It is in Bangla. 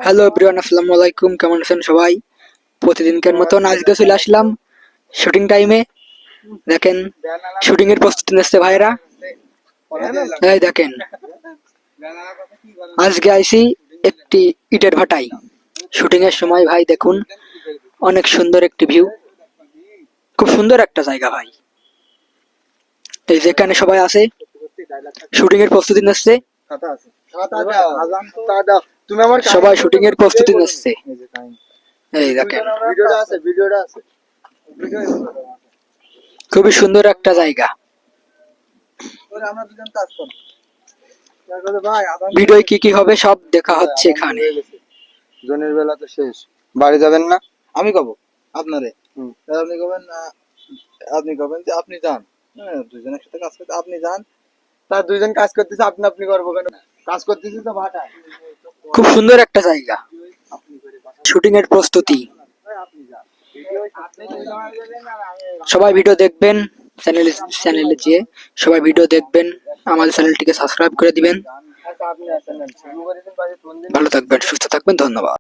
হ্যালো এভরিওয়ান, আসসালামু আলাইকুম। কেমন আছেন সবাই? প্রতিদিনকার মতন আজকে চলে আসলাম শুটিং টাইমে। দেখেন, শুটিং এর প্রস্তুতি নিচ্ছে ভাইরা। এই দেখেন, আজকে আইছি একটি ইটের ভাটায়। শুটিং এর সময় ভাই দেখুন, অনেক সুন্দর একটি ভিউ, খুব সুন্দর একটা জায়গা ভাই। এই যেখানে সবাই আছে, শুটিং এর প্রস্তুতি নিচ্ছে। সবাই শুটিং এর প্রস্তুতি নিচ্ছে। এই দেখেন, খুবই সুন্দর একটা জায়গা। ভিডিও কি কি হবে সব দেখা হচ্ছে এখানে। জনের বেলা তো শেষ, বাড়ি যাবেন না? আমি কব আপনারে, আপনি কবেন, আপনি কবেন যে আপনি যান। হ্যাঁ, দুইজন একসাথে কাজ করতে, আপনি যান। তার দুইজন কাজ করতেছে, আপনি আপনি করবো কেন? কাজ করতেছি তো ভাটায়। খুব সুন্দর একটা জায়গা। শুটিং এর প্রস্তুতি, সবাই ভিডিও দেখবেন। চ্যানেলে যেয়ে সবাই ভিডিও দেখবেন, আমাদের চ্যানেলটিকে সাবস্ক্রাইব করে দিবেন। ভালো থাকবেন, সুস্থ থাকবেন, ধন্যবাদ।